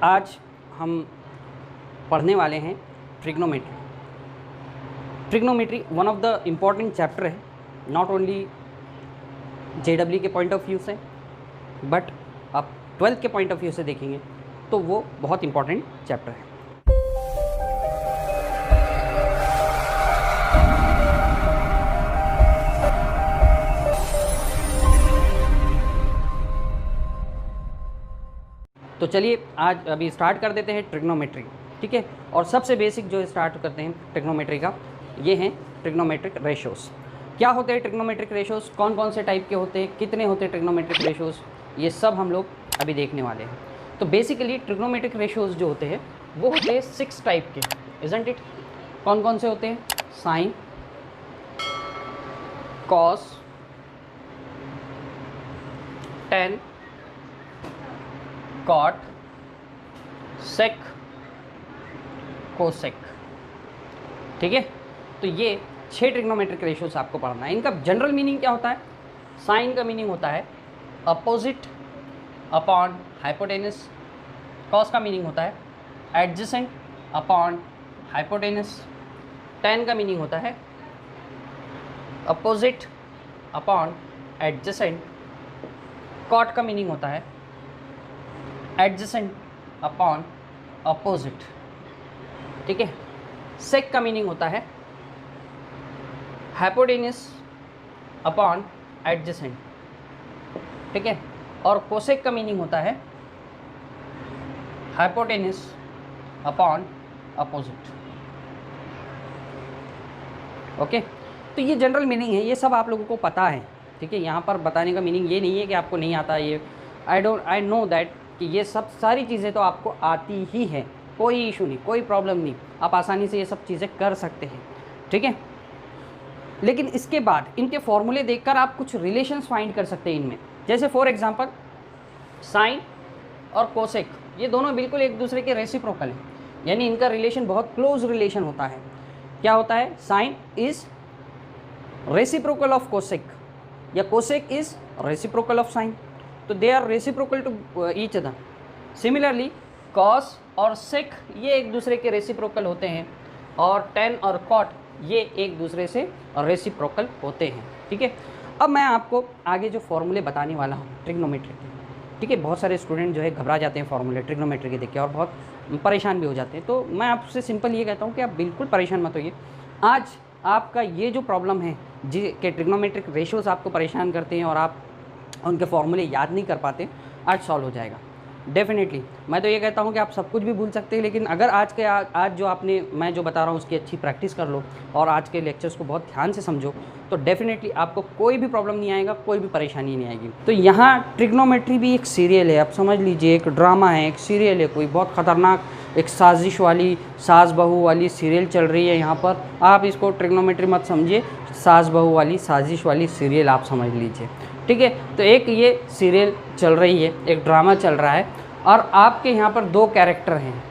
आज हम पढ़ने वाले हैं trigonometry. Trigonometry one of the important chapter है, नॉट ओनली JEE के पॉइंट ऑफ व्यू से, बट आप 12th के पॉइंट ऑफ व्यू से देखेंगे तो वो बहुत इम्पॉर्टेंट चैप्टर है। तो चलिए आज अभी स्टार्ट कर देते हैं ट्रिग्नोमेट्री, ठीक है। और सबसे बेसिक जो स्टार्ट करते हैं ट्रिग्नोमेट्री का, ये हैं ट्रिग्नोमेट्रिक रेशोज़। क्या होते हैं ट्रिग्नोमेट्रिक रेशोज़, कौन कौन से टाइप के होते हैं, कितने होते हैं ट्रिग्नोमेट्रिक रेशोज़, ये सब हम लोग अभी देखने वाले हैं। तो बेसिकली ट्रिग्नोमेट्रिक रेशोज़ जो होते हैं वो होते हैं 6 टाइप के, इजंट इट। कौन कौन से होते हैं? साइन, कॉस, टेन, कॉट, सेक, कोसेक, ठीक है। तो ये 6 ट्रिग्नोमेट्रिक रेशोज आपको पढ़ना है। इनका जनरल मीनिंग क्या होता है? साइन का मीनिंग होता है अपोजिट अपॉन हाइपोटेनस। कॉस का मीनिंग होता है एडजेसेंट अपॉन हाइपोटेनस। टेन का मीनिंग होता है अपोजिट अपॉन एडजेसेंट। कॉट का मीनिंग होता है एडजेसेंट अपॉन अपोजिट, ठीक है। सेक का मीनिंग होता है हाइपोटेनस अपॉन एडजेसेंट, ठीक है। और कोसेक का मीनिंग होता है हाइपोटेनस अपॉन अपोजिट, ओके। तो ये जनरल मीनिंग है, ये सब आप लोगों को पता है, ठीक है। यहाँ पर बताने का मीनिंग ये नहीं है कि आपको नहीं आता। ये आई नो दैट कि ये सब सारी चीज़ें तो आपको आती ही हैं, कोई इशू नहीं, कोई प्रॉब्लम नहीं, आप आसानी से ये सब चीज़ें कर सकते हैं, ठीक है। लेकिन इसके बाद इनके फॉर्मूले देखकर आप कुछ रिलेशंस फाइंड कर सकते हैं इनमें। जैसे फॉर एग्जांपल साइन और कोसेक, ये दोनों बिल्कुल एक दूसरे के रेसिप्रोकल हैं, यानी इनका रिलेशन बहुत क्लोज रिलेशन होता है। क्या होता है? Sine is reciprocal of cosec या cosec is reciprocal of sine, तो they are reciprocal to each other. Similarly cos और सेक ये एक दूसरे के रेसिप्रोकल होते हैं, और टेन और कॉट ये एक दूसरे से रेसिप्रोकल होते हैं, ठीक है। अब मैं आपको आगे जो फॉर्मूले बताने वाला हूँ ट्रिग्नोमेट्री के, ठीक है। बहुत सारे स्टूडेंट जो है घबरा जाते हैं फॉर्मूले ट्रिग्नोमेट्री के देख के और बहुत परेशान भी हो जाते हैं। तो मैं आपसे सिंपल ये कहता हूँ कि आप बिल्कुल परेशान मत होइए। आज आपका ये जो प्रॉब्लम है कि ट्रिग्नोमेट्रिक रेशोज़ आपको परेशान करते हैं और आप उनके फॉर्मूले याद नहीं कर पाते, आज सॉल्व हो जाएगा डेफिनेटली। मैं तो ये कहता हूँ कि आप सब कुछ भी भूल सकते हैं, लेकिन अगर आज जो मैं जो बता रहा हूँ उसकी अच्छी प्रैक्टिस कर लो और आज के लेक्चर्स को बहुत ध्यान से समझो, तो डेफिनेटली आपको कोई भी प्रॉब्लम नहीं आएगा, कोई भी परेशानी नहीं आएगी। तो यहाँ ट्रिग्नोमेट्री भी एक सीरियल है, आप समझ लीजिए, एक ड्रामा है, एक सीरियल है, कोई बहुत ख़तरनाक एक साजिश वाली सास बहू वाली सीरियल चल रही है यहाँ पर। आप इसको ट्रिग्नोमेट्री मत समझिए, सास बहू वाली साजिश वाली सीरियल आप समझ लीजिए, ठीक है। तो एक ये सीरियल चल रही है, एक ड्रामा चल रहा है, और आपके यहाँ पर 2 कैरेक्टर हैं।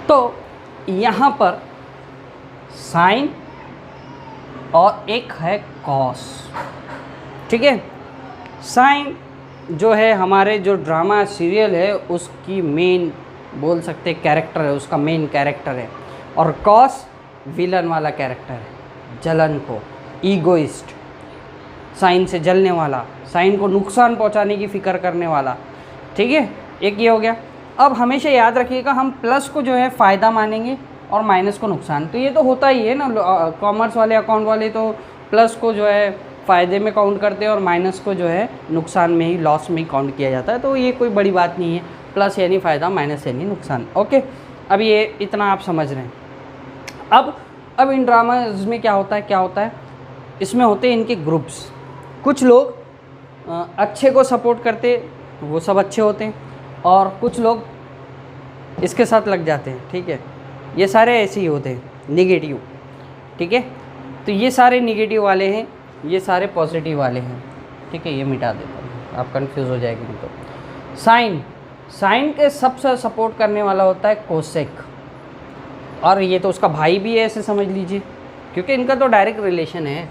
तो यहाँ पर साइन और एक है कॉस, ठीक है। साइन जो है हमारे जो ड्रामा सीरियल है उसकी मेन बोल सकते कैरेक्टर है, उसका मेन कैरेक्टर है, और कॉस विलन वाला कैरेक्टर है, जलन को, ईगोइस्ट, साइन से जलने वाला, साइन को नुकसान पहुंचाने की फ़िक्र करने वाला, ठीक है। एक ये हो गया। अब हमेशा याद रखिएगा, हम प्लस को जो है फ़ायदा मानेंगे और माइनस को नुकसान। तो ये तो होता ही है ना, कॉमर्स वाले अकाउंट वाले तो प्लस को जो है फ़ायदे में काउंट करते हैं और माइनस को जो है नुकसान में ही, लॉस में ही काउंट किया जाता है। तो ये कोई बड़ी बात नहीं है, प्लस यानी फ़ायदा, माइनस यानी नुकसान, ओके। अब ये इतना आप समझ रहे हैं। अब इन ड्रामाज में क्या होता है, इसमें होते हैं इनके ग्रुप्स। कुछ लोग अच्छे को सपोर्ट करते, वो सब अच्छे होते हैं, और कुछ लोग इसके साथ लग जाते हैं, ठीक है। ये सारे ऐसे ही होते हैं, निगेटिव, ठीक है। तो ये सारे निगेटिव वाले हैं, ये सारे पॉजिटिव वाले हैं, ठीक है। ये मिटा देता हूँ, आप कंफ्यूज हो जाएंगे। तो साइन के सबसे सपोर्ट करने वाला होता है कोसेक, और ये तो उसका भाई भी है, ऐसे समझ लीजिए, क्योंकि इनका तो डायरेक्ट रिलेशन है,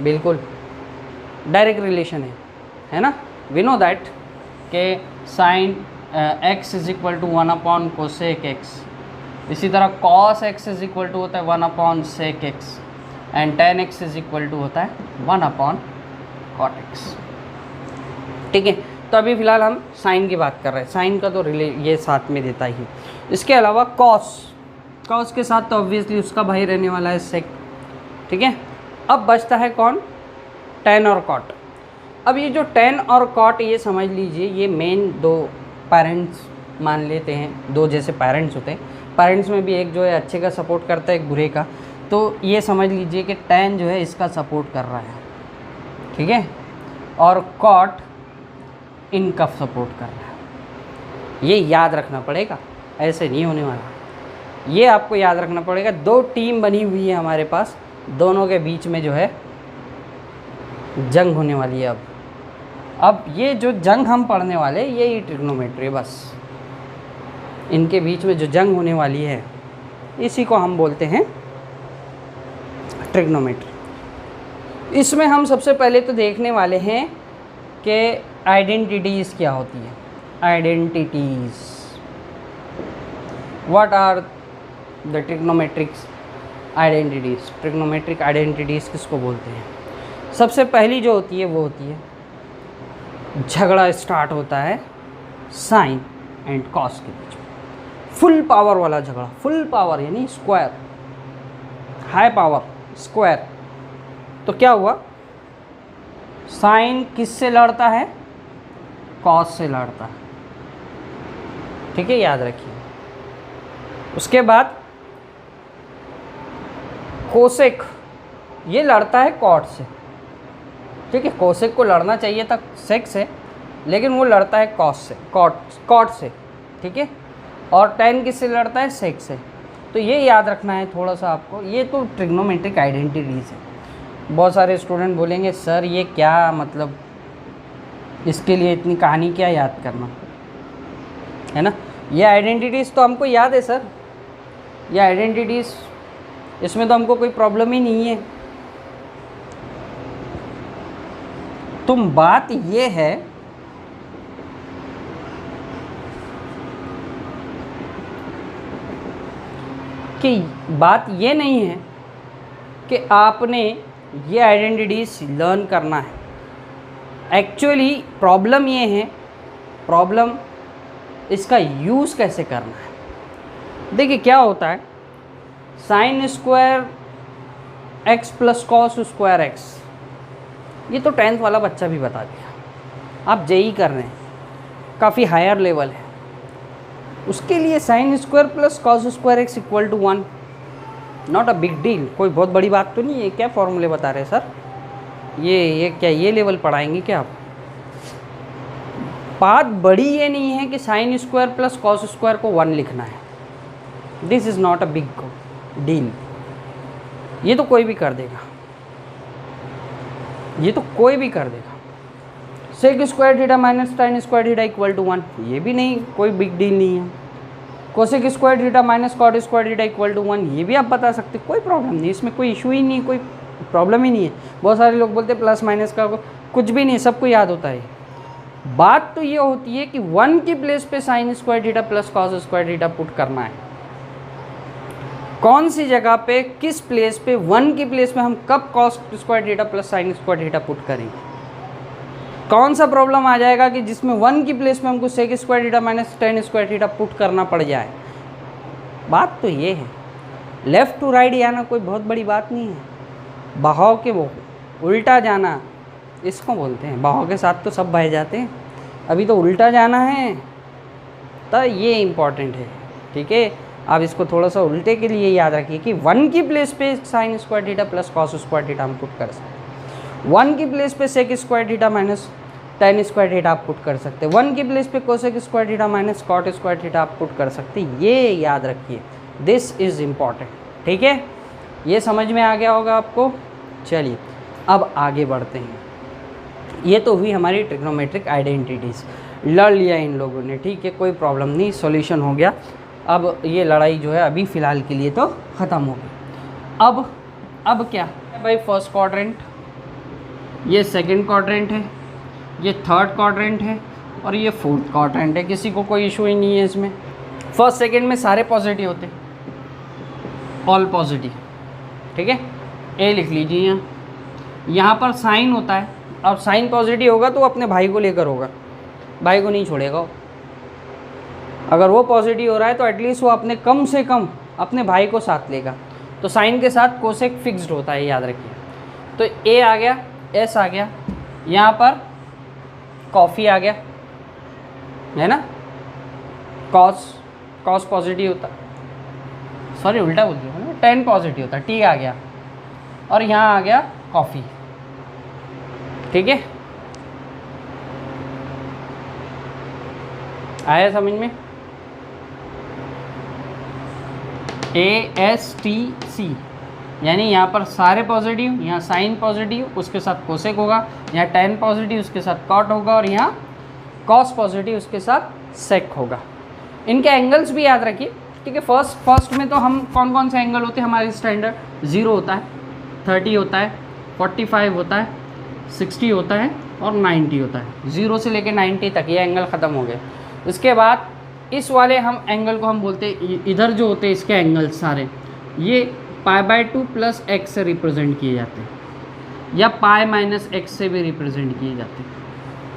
बिल्कुल डायरेक्ट रिलेशन है ना। वी नो दैट के sine x is equal to 1 cosec x। इसी तरह cos x is equal to होता है 1 sec x and tan x is equal to होता है 1 कॉट x। ठीक है, तो अभी फ़िलहाल हम साइन की बात कर रहे हैं, साइन का तो ये साथ में देता ही। इसके अलावा कॉस के साथ तो ऑब्वियसली उसका भाई रहने वाला है सेक। ठीक है, अब बचता है कौन, tan और कॉट। अब ये जो tan और कॉट, ये समझ लीजिए ये मेन दो पेरेंट्स मान लेते हैं, दो जैसे पेरेंट्स होते हैं। पेरेंट्स में भी एक जो है अच्छे का सपोर्ट करता है, एक बुरे का। तो ये समझ लीजिए कि tan जो है इसका सपोर्ट कर रहा है, ठीक है, और कॉट इनका सपोर्ट कर रहा है। ये याद रखना पड़ेगा, ऐसे नहीं होने वाला। ये आपको याद रखना पड़ेगा। दो टीम बनी हुई है हमारे पास, दोनों के बीच में जो है जंग होने वाली है। अब ये जो जंग हम पढ़ने वाले, ये ट्रिग्नोमेट्री, बस इनके बीच में जो जंग होने वाली है इसी को हम बोलते हैं ट्रिग्नोमेट्री। इसमें हम सबसे पहले तो देखने वाले हैं कि आइडेंटिटीज़ क्या होती है। Identities, what are the trigonometrics identities. Trigonometric identities किसको बोलते हैं? सबसे पहली जो होती है वो होती है, झगड़ा स्टार्ट होता है साइन एंड कॉस के बीच में। फुल पावर वाला झगड़ा, फुल पावर यानी स्क्वायर, हाई पावर स्क्वायर। तो क्या हुआ, साइन किससे लड़ता है? कॉस से लड़ता है। ठीक है, याद रखिए। उसके बाद कोसेक, ये लड़ता है कॉट से। ठीक है, कोसेक को लड़ना चाहिए था सेक से, लेकिन वो लड़ता है कॉस से, कॉट से। ठीक है, और tan किससे लड़ता है? सेक से। तो ये याद रखना है थोड़ा सा आपको। ये तो ट्रिग्नोमेट्रिक आइडेंटिटीज़ है। बहुत सारे स्टूडेंट बोलेंगे सर ये क्या मतलब, इसके लिए इतनी कहानी क्या याद करना है ना। ये आइडेंटिटीज़ तो हमको याद है सर, ये आइडेंटिटीज़, इसमें तो हमको कोई प्रॉब्लम ही नहीं है। तुम बात ये है कि बात ये नहीं है कि आपने ये आइडेंटिटीज़ लर्न करना है। एक्चुअली प्रॉब्लम ये है, प्रॉब्लम इसका यूज़ कैसे करना है। देखिए क्या होता है, sine square x plus cos square x, ये तो 10th वाला बच्चा भी बता दिया। आप जेई कर रहे हैं, काफ़ी हायर लेवल है, उसके लिए sine square plus cos square x equal to 1, not a big deal, कोई बहुत बड़ी बात तो नहीं है। क्या फॉर्मूले बता रहे हैं सर, ये क्या ये लेवल पढ़ाएंगे क्या आप? बात बड़ी ये नहीं है कि sign square plus cos square को 1 लिखना है। This is not a big deal, ये तो कोई भी कर देगा, ये तो कोई भी कर देगा। Sec square theta minus tan square theta equal to 1, ये भी नहीं, कोई बिग डील नहीं है। Cosec square theta minus cot square theta equal to 1, ये भी आप बता सकते, कोई प्रॉब्लम नहीं, इसमें कोई इशू ही नहीं, कोई प्रॉब्लम ही नहीं है। बहुत सारे लोग बोलते हैं प्लस माइनस का कुछ भी नहीं, सबको याद होता है। बात तो ये होती है कि 1 की प्लेस पे sine square theta plus cos square theta put करना है। कौन सी जगह पे, किस प्लेस पे, 1 की प्लेस पे हम कब cos square theta plus sign square theta put करेंगे। कौन सा प्रॉब्लम आ जाएगा कि जिसमें 1 की प्लेस में हमको sec square theta minus tan square theta put करना पड़ जाए। बात तो ये है, लेफ़्ट टू राइट जाना कोई बहुत बड़ी बात नहीं है। बहाव के वो उल्टा जाना, इसको बोलते हैं। बहाव के साथ तो सब बह जाते हैं, अभी तो उल्टा जाना है, तो ये इम्पॉर्टेंट है। ठीक है, आप इसको थोड़ा सा उल्टे के लिए याद रखिए कि 1 की प्लेस पे sine square theta plus cos square theta हम पुट कर सकते हैं। 1 की प्लेस पे sec square theta minus tan square theta आप पुट कर सकते हैं। 1 की प्लेस पे cosec square theta minus cot square theta आप पुट कर सकते हैं। ये याद रखिए, दिस इज़ इम्पॉर्टेंट। ठीक है, ये समझ में आ गया होगा आपको। चलिए अब आगे बढ़ते हैं। ये तो हुई हमारी ट्रिग्नोमेट्रिक आइडेंटिटीज़, लड़ लिया इन लोगों ने। ठीक है, कोई प्रॉब्लम नहीं, सॉल्यूशन हो गया। अब ये लड़ाई जो है अभी फ़िलहाल के लिए तो ख़त्म हो गई। अब क्या है भाई, फर्स्ट क्वाड्रेंट, ये सेकंड क्वाड्रेंट है, ये थर्ड क्वाड्रेंट है, और ये फोर्थ क्वाड्रेंट है, किसी को कोई इशू ही नहीं है इसमें। फर्स्ट सेकंड में सारे पॉजिटिव होते हैं, ऑल पॉजिटिव, ठीक है। ए लिख लीजिए यहाँ पर साइन होता है, और साइन पॉजिटिव होगा तो अपने भाई को लेकर होगा, भाई को नहीं छोड़ेगा। अगर वो पॉजिटिव हो रहा है तो एटलीस्ट वो अपने कम से कम अपने भाई को साथ लेगा। तो साइन के साथ कोसेक फिक्स्ड होता है, याद रखिए। तो ए आ गया, एस आ गया, यहाँ पर कॉफ़ी आ गया, है ना। कॉस पॉजिटिव होता, सॉरी उल्टा बोल दिया ना, 10 पॉजिटिव होता, टी आ गया, और यहाँ आ गया कॉफ़ी, ठीक है। आया समझ में? ASTC, यानी यहाँ पर सारे पॉजिटिव, यहाँ साइन पॉजिटिव उसके साथ कोसेक होगा, यहाँ 10 पॉजिटिव उसके साथ कॉट होगा, और यहाँ कॉस पॉजिटिव उसके साथ सेक होगा। इनके एंगल्स भी याद रखिए, ठीक है। फर्स्ट में तो हम कौन कौन से एंगल होते हैं हमारे स्टैंडर्ड, 0 होता है, 30 होता है, 45 होता है, 60 होता है, और 90 होता है। 0 से लेकर 90 तक ये एंगल ख़त्म हो गए। इसके बाद इस वाले हम एंगल को हम बोलते हैं, इधर जो होते हैं इसके एंगल सारे, ये π/2 + x से रिप्रेजेंट किए जाते हैं, या π - x से भी रिप्रेजेंट किए जाते हैं,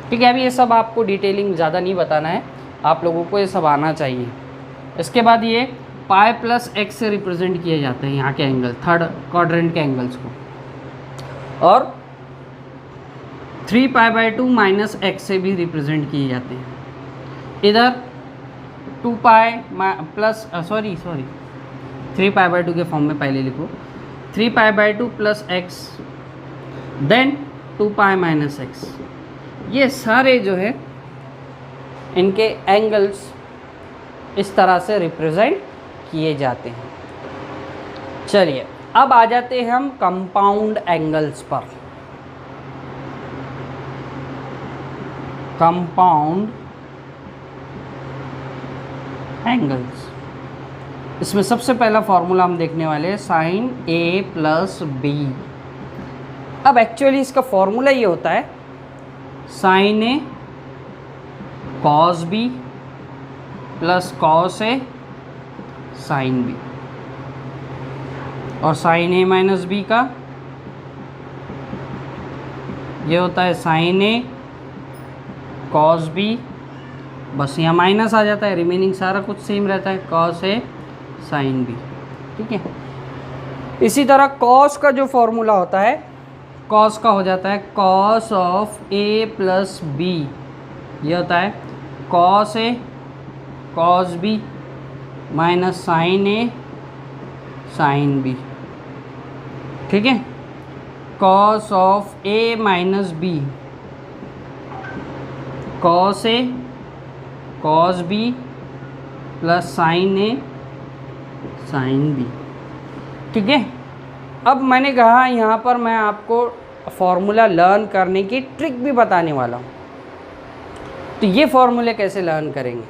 ठीक है। अभी ये सब आपको डिटेलिंग ज़्यादा नहीं बताना है, आप लोगों को ये सब आना चाहिए। इसके बाद ये π + x से रिप्रेजेंट किए जाते हैं यहाँ के एंगल, थर्ड क्वाड्रेंट के एंगल्स को, और 3π/2 - x से भी रिप्रेजेंट किए जाते हैं। इधर 3π/2 के फॉर्म में पहले लिखो, 3π/2 + x देन 2π - x। ये सारे जो है इनके एंगल्स इस तरह से रिप्रेजेंट किए जाते हैं। चलिए अब आ जाते हैं हम कंपाउंड एंगल्स पर। कंपाउंड एंगल्स, इसमें सबसे पहला फॉर्मूला हम देखने वाले हैं sin A + B। अब एक्चुअली इसका फॉर्मूला ये होता है sin A cos B + cos A sin B, और sin A - B का ये होता है sin A cos B, बस यहाँ माइनस आ जाता है, रिमेनिंग सारा कुछ सेम रहता है, cos A sin B, ठीक है। इसी तरह cos का जो फॉर्मूला होता है, cos का हो जाता है cos ऑफ A + B, ये होता है cos A cos B - sin A sin B, ठीक है। cos of A - B cos A cos B + sin A sin B, ठीक है। अब मैंने कहा यहाँ पर मैं आपको फॉर्मूला लर्न करने की ट्रिक भी बताने वाला हूँ। तो ये फॉर्मूले कैसे लर्न करेंगे,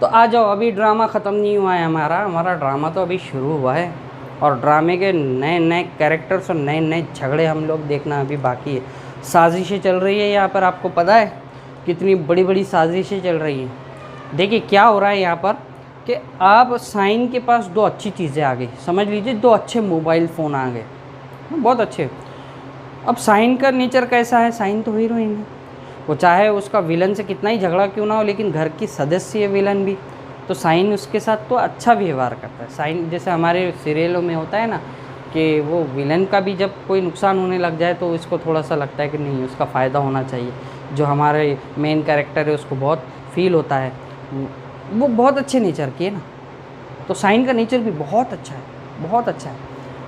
तो आ जाओ, अभी ड्रामा ख़त्म नहीं हुआ है हमारा ड्रामा तो अभी शुरू हुआ है, और ड्रामे के नए नए कैरेक्टर्स और नए नए झगड़े हम लोग देखना अभी बाकी है। साजिशें चल रही है यहाँ पर, आपको पता है कितनी बड़ी बड़ी साजिशें चल रही हैं। देखिए क्या हो रहा है यहाँ पर कि आप साइन के पास 2 अच्छी चीज़ें आ गई, समझ लीजिए 2 अच्छे मोबाइल फ़ोन आ गए, बहुत अच्छे। अब साइन का नेचर कैसा है, साइन तो हीरोइन है, वो चाहे उसका विलन से कितना ही झगड़ा क्यों ना हो, लेकिन घर की सदस्य है विलन भी, तो साइन उसके साथ तो अच्छा व्यवहार करता है। साइन जैसे हमारे सीरियलों में होता है ना कि वो विलन का भी जब कोई नुकसान होने लग जाए तो इसको थोड़ा सा लगता है कि नहीं उसका फ़ायदा होना चाहिए। जो हमारे मेन कैरेक्टर है उसको बहुत फील होता है, वो बहुत अच्छे नेचर की है ना, तो साइन का नेचर भी बहुत अच्छा है, बहुत अच्छा है।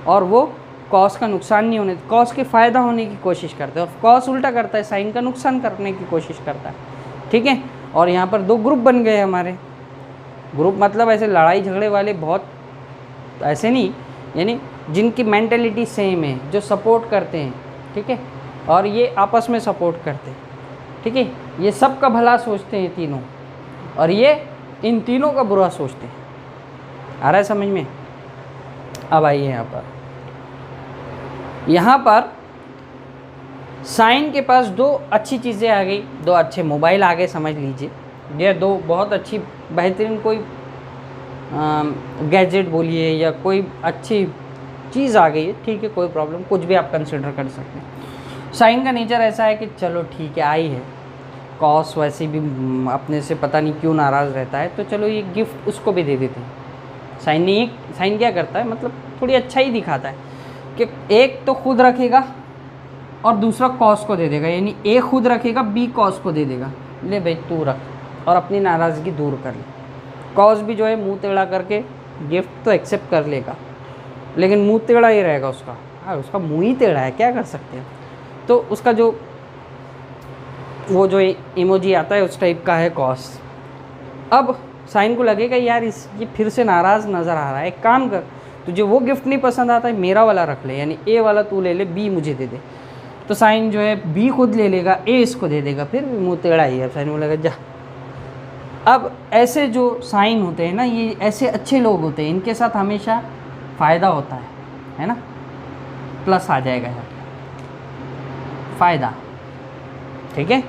और वो कॉस का नुकसान नहीं होने, कॉस के फ़ायदा होने की कोशिश करते हैं, और कॉस उल्टा करता है, साइन का नुकसान करने की कोशिश करता है, ठीक है। और यहाँ पर 2 ग्रुप बन गए हमारे। ग्रुप मतलब ऐसे लड़ाई झगड़े वाले, बहुत ऐसे नहीं, यानी जिनकी मेंटेलिटी सेम है, जो सपोर्ट करते हैं, ठीक है, और ये आपस में सपोर्ट करते हैं, ठीक है। ये सब का भला सोचते हैं तीनों, और ये इन तीनों का बुरा सोचते हैं। आ रहा है समझ में? अब आइए यहाँ पर साइन के पास दो अच्छी चीज़ें आ गई, दो अच्छे मोबाइल आ गए समझ लीजिए, ये दो बहुत अच्छी बेहतरीन कोई गैजेट बोलिए या कोई अच्छी चीज़ आ गई है, ठीक है, कोई प्रॉब्लम, कुछ भी आप कंसिडर कर सकते हैं। साइन का नेचर ऐसा है कि चलो ठीक है आई है, कॉस वैसे भी अपने से पता नहीं क्यों नाराज़ रहता है, तो चलो ये गिफ्ट उसको भी दे देते हैं। साइन क्या करता है, मतलब थोड़ी अच्छा ही दिखाता है कि एक तो खुद रखेगा और दूसरा कॉस को दे देगा, यानी ए खुद रखेगा, बी कॉस को दे देगा, ले भाई तू रख, और अपनी नाराज़गी दूर कर ले। कॉस भी जो है मुंह टेढ़ा करके गिफ्ट तो एक्सेप्ट कर लेगा, लेकिन मुंह टेढ़ा ही रहेगा उसका। उसका मुंह ही टेढ़ा है, क्या कर सकते हैं। तो उसका जो वो जो इमोजी आता है उस टाइप का है कॉस। अब साइन को लगेगा यार ये फिर से नाराज़ नज़र आ रहा है, एक काम कर, तुझे वो गिफ्ट नहीं पसंद आता है, मेरा वाला रख ले, यानी ए वाला तू ले ले, बी मुझे दे दे। तो साइन जो है बी खुद ले लेगा, ए इसको दे देगा, फिर भी मुँह टेढ़ा ही है, साइन बोलेगा जा। अब ऐसे जो साइन होते हैं ना, ये ऐसे अच्छे लोग होते हैं, इनके साथ हमेशा फ़ायदा होता है ना, प्लस आ जाएगा यहाँ फ़ायदा, ठीक है।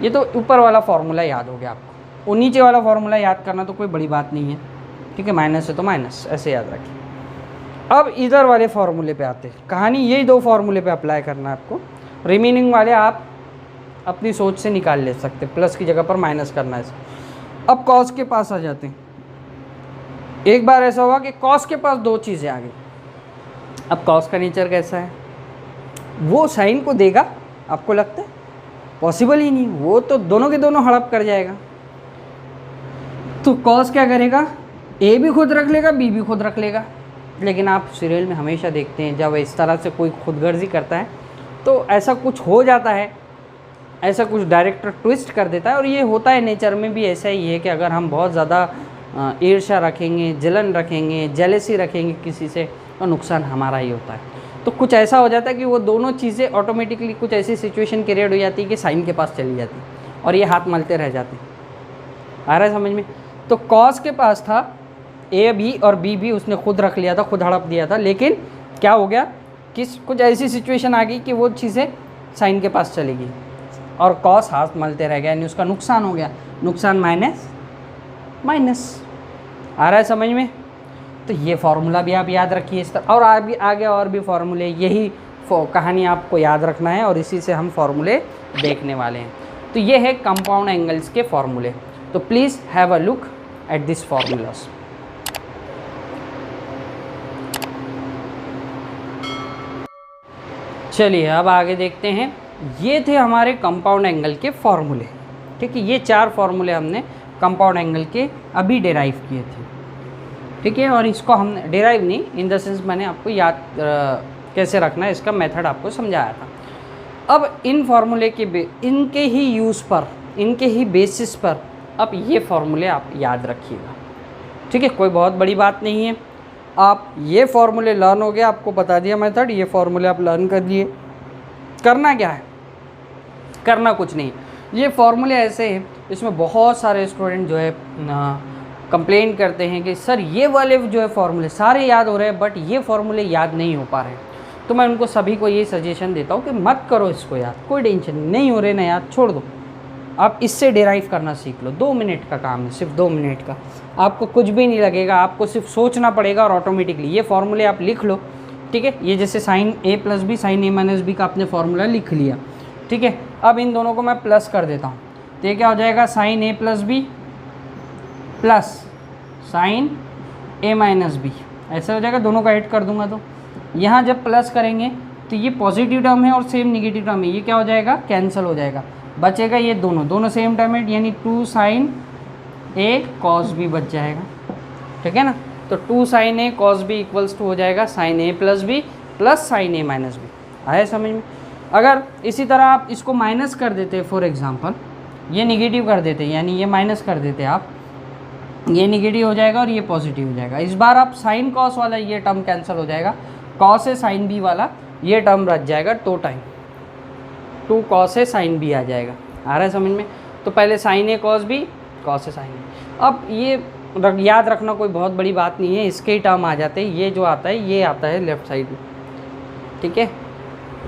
ये तो ऊपर वाला फार्मूला याद हो गया आपको, और नीचे वाला फार्मूला याद करना तो कोई बड़ी बात नहीं है, ठीक है, माइनस है तो माइनस, ऐसे याद रखिए। अब इधर वाले फार्मूले पे आते हैं, कहानी यही दो फार्मूले पे अप्लाई करना है आपको, रिमेनिंग वाले आप अपनी सोच से निकाल ले सकते, प्लस की जगह पर माइनस करना है। अब कॉस के पास आ जाते हैं। एक बार ऐसा हुआ कि कॉस के पास दो चीज़ें आ गई। अब कॉस का नेचर कैसा है, वो साइन को देगा, आपको लगता है पॉसिबल ही नहीं, वो तो दोनों के दोनों हड़प कर जाएगा। तो कॉस क्या करेगा, ए भी खुद रख लेगा, बी भी खुद रख लेगा। लेकिन आप सीरियल में हमेशा देखते हैं जब इस तरह से कोई खुदगर्जी करता है तो ऐसा कुछ हो जाता है, ऐसा कुछ डायरेक्टर ट्विस्ट कर देता है। और ये होता है नेचर में भी ऐसा ही है कि अगर हम बहुत ज़्यादा ईर्ष्या रखेंगे, जलन रखेंगे, जेलेसी रखेंगे किसी से, तो नुकसान हमारा ही होता है। तो कुछ ऐसा हो जाता है कि वो दोनों चीज़ें ऑटोमेटिकली कुछ ऐसी सिचुएशन क्रिएट हो जाती है कि साइन के पास चली जाती है और ये हाथ मलते रह जाते हैं। आ रहा है समझ में। तो कॉस के पास था ए भी और बी भी, उसने खुद रख लिया था, खुद हड़प दिया था, लेकिन क्या हो गया कि कुछ ऐसी सिचुएशन आ गई कि वो चीज़ें साइन के पास चली गई और कॉस हाथ मलते रह गया, यानी उसका नुकसान हो गया। नुकसान माइनस माइनस। आ रहा है समझ में। तो ये फार्मूला भी आप याद रखिए इस तरह, और आगे और भी फार्मूले, यही कहानी आपको याद रखना है और इसी से हम फार्मूले देखने वाले हैं। तो ये है कंपाउंड एंगल्स के फार्मूले। तो please have a look at this formulas. चलिए अब आगे देखते हैं। ये थे हमारे कंपाउंड एंगल के फार्मूले, ठीक है। ये 4 फार्मूले हमने कंपाउंड एंगल के अभी डेराइव किए थे, ठीक है। और इसको हमने डेराइव नहीं, इन द सेंस मैंने आपको याद कैसे रखना है इसका मेथड आपको समझाया था। अब इन फार्मूले के इनके ही यूज़ पर, इनके ही बेसिस पर अब ये फार्मूले आप याद रखिएगा, ठीक है। कोई बहुत बड़ी बात नहीं है। आप ये फार्मूले लर्न हो गया, आपको बता दिया मेथड, ये फार्मूले आप लर्न कर लिए। करना क्या है, करना कुछ नहीं। ये फार्मूले ऐसे हैं, इसमें बहुत सारे स्टूडेंट जो है कंप्लेंट करते हैं कि सर ये वाले जो है फार्मूले सारे याद हो रहे हैं बट ये फार्मूले याद नहीं हो पा रहे हैं। तो मैं उनको सभी को ये सजेशन देता हूँ कि मत करो इसको याद, कोई टेंशन नहीं हो रहे ना याद, छोड़ दो। आप इससे डेराइव करना सीख लो, 2 मिनट का काम है, सिर्फ 2 मिनट का। आपको कुछ भी नहीं लगेगा, आपको सिर्फ सोचना पड़ेगा और ऑटोमेटिकली ये फार्मूले आप लिख लो, ठीक है। ये जैसे sign A plus B, sign A minus B का आपने फार्मूला लिख लिया, ठीक है। अब इन दोनों को मैं प्लस कर देता हूँ, तो ये क्या हो जाएगा, sine A plus B plus sine A minus B, ऐसा हो जाएगा। दोनों का ऐड कर दूंगा तो यहाँ जब प्लस करेंगे तो ये पॉजिटिव टर्म है और सेम निगेटिव टर्म है, ये क्या हो जाएगा, कैंसिल हो जाएगा। बचेगा ये दोनों सेम टर्म है, यानी 2 साइन ए कॉस बी बच जाएगा, ठीक है ना। तो 2 sine A cos B equals to हो जाएगा sine A plus B plus sine A minus B. आया समझ में। अगर इसी तरह आप इसको माइनस कर देते, फॉर एग्जांपल ये निगेटिव कर देते, यानी ये माइनस कर देते आप, ये निगेटिव हो जाएगा और ये पॉजिटिव हो जाएगा। इस बार आप साइन कॉस वाला ये टर्म कैंसिल हो जाएगा, कॉस ए साइन बी वाला ये टर्म रच जाएगा, 2 time 2 cos A sine B आ जाएगा। आ रहा है समझ में। तो पहले sign A cos B, cos A sine B. अब ये याद रखना कोई बहुत बड़ी बात नहीं है, इसके ही टर्म आ जाते हैं। ये जो आता है ये आता है लेफ्ट साइड में, ठीक है।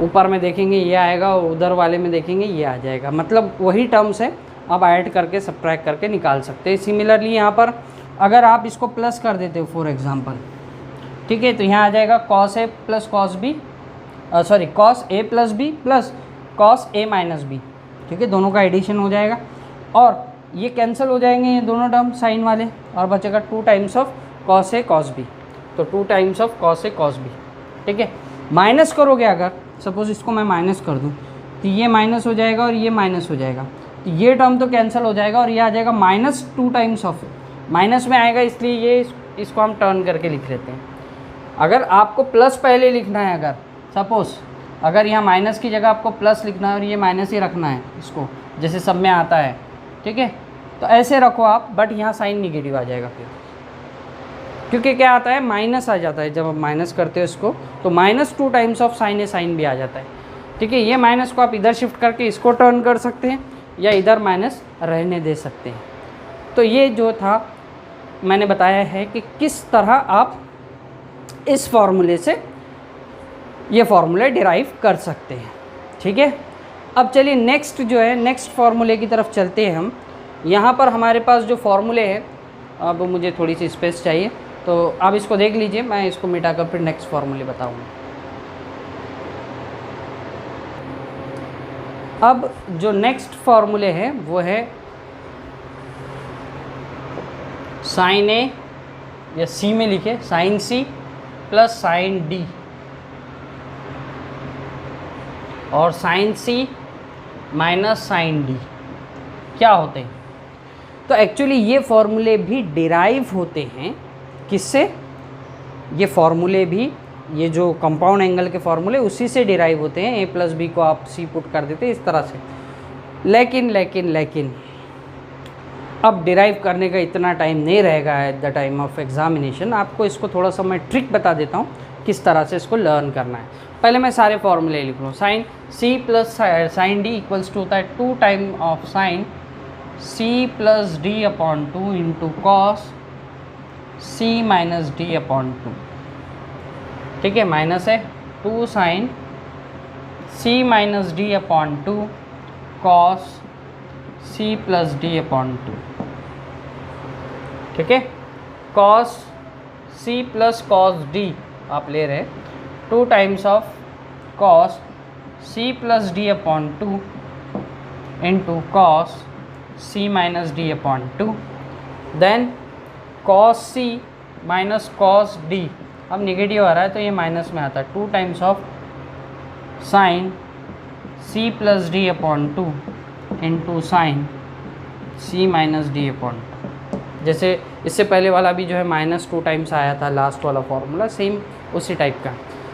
ऊपर में देखेंगे ये आएगा, उधर वाले में देखेंगे ये आ जाएगा, मतलब वही टर्म्स है, आप ऐड करके सब्ट्रैक्ट करके निकाल सकते हैं। सिमिलरली यहाँ पर अगर आप इसको प्लस कर देते हो फॉर एग्जांपल, ठीक है, तो यहाँ आ जाएगा cos a plus cos b, sorry cos a plus B plus cos a minus B, ठीक है, दोनों का एडिशन हो जाएगा और ये कैंसिल हो जाएंगे ये दोनों टर्म साइन वाले, और बचेगा 2 times of cos a cos b, तो 2 times of cos a cos b, ठीक है। माइनस करोगे अगर सपोज इसको मैं माइनस कर दूँ तो ये माइनस हो जाएगा और ये माइनस हो जाएगा, तो ये टर्म तो कैंसिल हो जाएगा और ये आ जाएगा -2 टाइम्स ऑफ, माइनस में आएगा इसलिए ये इसको हम टर्न करके लिख लेते हैं। अगर आपको प्लस पहले लिखना है, अगर सपोज अगर यहाँ माइनस की जगह आपको प्लस लिखना है और ये माइनस ही रखना है इसको, जैसे सब में आता है, ठीक है, तो ऐसे रखो आप, बट यहाँ साइन निगेटिव आ जाएगा फिर, क्योंकि क्या आता है माइनस आ जाता है, जब आप माइनस करते हो इसको तो -2 times of sine A sine भी आ जाता है, ठीक है। ये माइनस को आप इधर शिफ्ट करके इसको टर्न कर सकते हैं या इधर माइनस रहने दे सकते हैं। तो ये जो था मैंने बताया है कि किस तरह आप इस फॉर्मूले से ये फॉर्मूले डिराइव कर सकते हैं, ठीक है। अब चलिए नेक्स्ट जो है, नेक्स्ट फार्मूले की तरफ चलते हैं हम। यहाँ पर हमारे पास जो फार्मूले हैं, अब मुझे थोड़ी सी स्पेस चाहिए, तो आप इसको देख लीजिए, मैं इसको मिटाकर फिर नेक्स्ट फार्मूले बताऊँगा। अब जो नेक्स्ट फार्मूले है वो है साइन ए, या सी में लिखे sine C plus sine D और sine C minus sine D क्या होते हैं। तो एक्चुअली ये फॉर्मूले भी डिराइव होते हैं किससे, ये फॉर्मूले भी, ये जो कंपाउंड एंगल के फॉर्मूले उसी से डिराइव होते हैं। ए प्लस बी को आप सी पुट कर देते हैं इस तरह से। लेकिन अब डिराइव करने का इतना टाइम नहीं रहेगा at the time of examination. आपको इसको थोड़ा सा मैं ट्रिक बता देता हूँ किस तरह से इसको लर्न करना है। पहले मैं सारे फॉर्मूले लिख लूँ। Sine C plus sine D equals to होता है 2 time of sine C plus D upon 2 into cos C minus D upon 2, ठीक है, माइनस है 2 sine C minus D upon 2 cos C plus D upon 2, ठीक है। Cos C plus cos D आप ले रहे 2 times of cos C plus D upon 2 into cos C minus D upon 2, then cos C minus cos D, अब negative आ रहा है तो ये माइनस में आता है 2 times of sine C plus D upon 2 into sine C minus D upon 2। जैसे इससे पहले वाला भी जो है -2 टाइम्स आया था लास्ट वाला फॉर्मूला, सेम उसी टाइप का।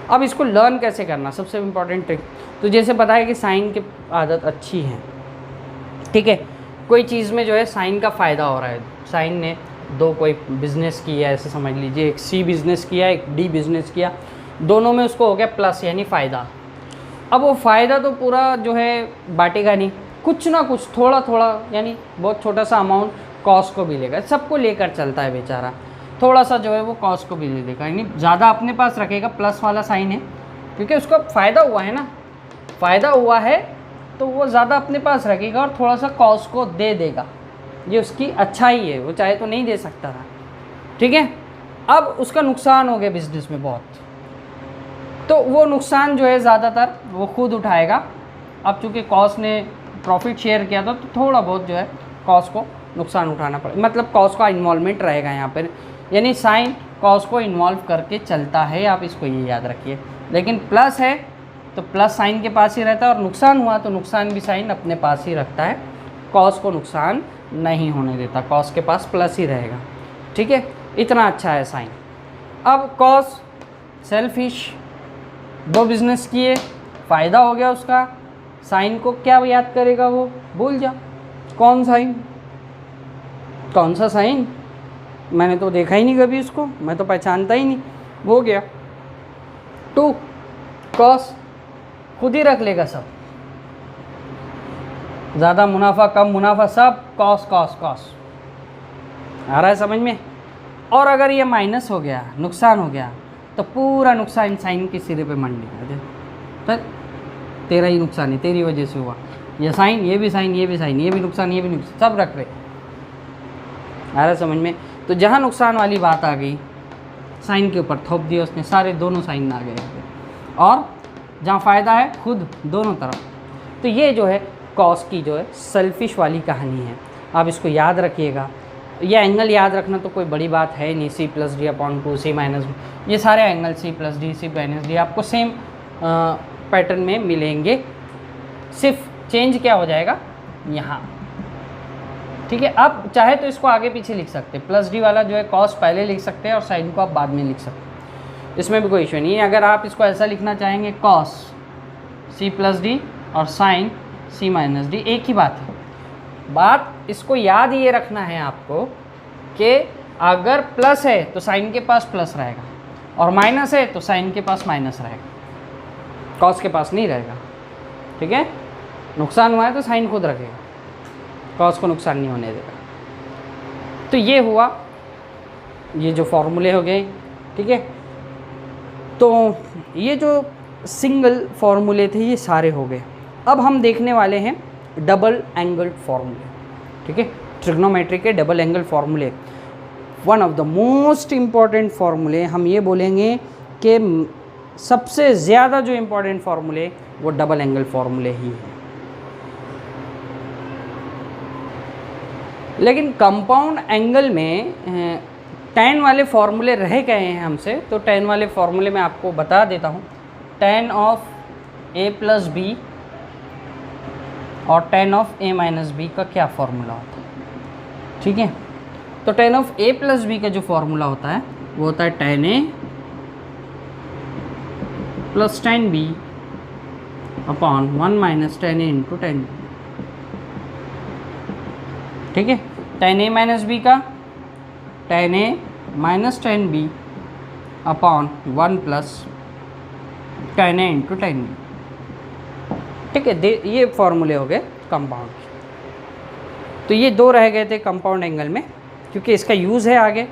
अब इसको लर्न कैसे करना, सबसे इम्पॉर्टेंट ट्रिक, तो जैसे पता है कि साइन की आदत अच्छी है, ठीक है। कोई चीज़ में जो है साइन का फ़ायदा हो रहा है, साइन ने दो कोई बिज़नेस किया ऐसे समझ लीजिए, एक सी बिज़नेस किया एक डी बिज़नेस किया, दोनों में उसको हो गया प्लस यानी फ़ायदा। अब वो फ़ायदा तो पूरा जो है बांटेगा नहीं, कुछ ना कुछ थोड़ा थोड़ा यानी बहुत छोटा सा अमाउंट कॉस्ट को भी लेगा, सबको लेकर चलता है बेचारा, थोड़ा सा जो है वो कॉस्ट को भी ले लेगा, यानी ज़्यादा अपने पास रखेगा। प्लस वाला साइन है क्योंकि उसका फ़ायदा हुआ है ना, फ़ायदा हुआ है तो वो ज़्यादा अपने पास रखेगा और थोड़ा सा कॉस्ट को दे देगा, ये उसकी अच्छाई है, वो चाहे तो नहीं दे सकता था, ठीक है। अब उसका नुकसान हो गया बिज़नेस में बहुत, तो वो नुकसान जो है ज़्यादातर वो खुद उठाएगा। अब चूँकि कॉस्ट ने प्रॉफिट शेयर किया था तो थोड़ा बहुत जो है कॉस्ट को नुकसान उठाना पड़ेगा, मतलब कॉस्ट का इन्वॉल्वमेंट रहेगा यहाँ पर, यानी साइन कॉस्ट को इन्वॉल्व करके चलता है, आप इसको ये याद रखिए। लेकिन प्लस है तो प्लस साइन के पास ही रहता है, और नुकसान हुआ तो नुकसान भी साइन अपने पास ही रखता है, कॉस्ट को नुकसान नहीं होने देता, कॉस्ट के पास प्लस ही रहेगा, ठीक है। इतना अच्छा है साइन। अब कॉस सेल्फिश, दो बिजनेस किए, फ़ायदा हो गया उसका, साइन को क्या याद करेगा वो, भूल जा, कौन साइन, कौन सा साइन, मैंने तो देखा ही नहीं कभी उसको, मैं तो पहचानता ही नहीं, हो गया 2 कॉस, खुद ही रख लेगा सब, ज़्यादा मुनाफा कम मुनाफा सब कॉस कॉस कॉस, आ रहा है समझ में। और अगर ये माइनस हो गया, नुकसान हो गया, तो पूरा नुकसान साइन के सिरे पे मंडी कर दे, तो तेरा ही नुकसान है, तेरी वजह से हुआ। ये साइन, ये भी साइन, ये भी साइन, ये भी नुकसान, ये भी नुकसान, सब रख रहे। आ रहा समझ में? तो जहाँ नुकसान वाली बात आ गई, साइन के ऊपर थोप दिया उसने, सारे दोनों साइन आ गए। और जहाँ फ़ायदा है खुद दोनों तरफ। तो ये जो है कॉस की जो है सेल्फिश वाली कहानी है। आप इसको याद रखिएगा। ये एंगल याद रखना तो कोई बड़ी बात है नहीं, C+D/2 C-, ये सारे एंगल C+D C-D आपको सेम पैटर्न में मिलेंगे। सिर्फ चेंज क्या हो जाएगा यहाँ, ठीक है। आप चाहे तो इसको आगे पीछे लिख सकते हैं, +D वाला जो है कॉस पहले लिख सकते हैं और साइन को आप बाद में लिख सकते हैं, इसमें भी कोई इशू नहीं है। अगर आप इसको ऐसा लिखना चाहेंगे कॉस C+D और साइन C-D, एक ही बात है। बात इसको याद ये रखना है आपको कि अगर प्लस है तो साइन के पास प्लस रहेगा और माइनस है तो साइन के पास माइनस रहेगा, कॉस के पास नहीं रहेगा, ठीक है। नुकसान हुआ है तो साइन खुद रखेगा, कॉस को नुकसान नहीं होने देगा। तो ये हुआ, ये जो फॉर्मूले हो गए, ठीक है। तो ये जो सिंगल फॉर्मूले थे ये सारे हो गए। अब हम देखने वाले हैं डबल एंगल फॉर्मूले, ठीक है। ट्रिग्नोमेट्री के डबल एंगल फॉर्मूले, one of the most important फॉर्मूले। हम ये बोलेंगे कि सबसे ज़्यादा जो इम्पॉर्टेंट फॉर्मूले वो डबल एंगल फॉर्मूले ही हैं। लेकिन कंपाउंड एंगल में tan वाले फॉर्मूले रह गए हैं हमसे, तो tan वाले फॉर्मूले मैं आपको बता देता हूँ। tan ऑफ a+b और tan ऑफ a-b का क्या फॉर्मूला होता है, ठीक है। तो tan ऑफ a+b का जो फॉर्मूला होता है वो होता है tan a plus tan b upon 1 - tan a into tan b, ठीक है। tan a - b का tan a - tan b upon 1 + tan a into tan b, ठीक है। ये फॉर्मूले हो गए कंपाउंड के। तो ये दो रह गए थे कंपाउंड एंगल में, क्योंकि इसका यूज़ है आगे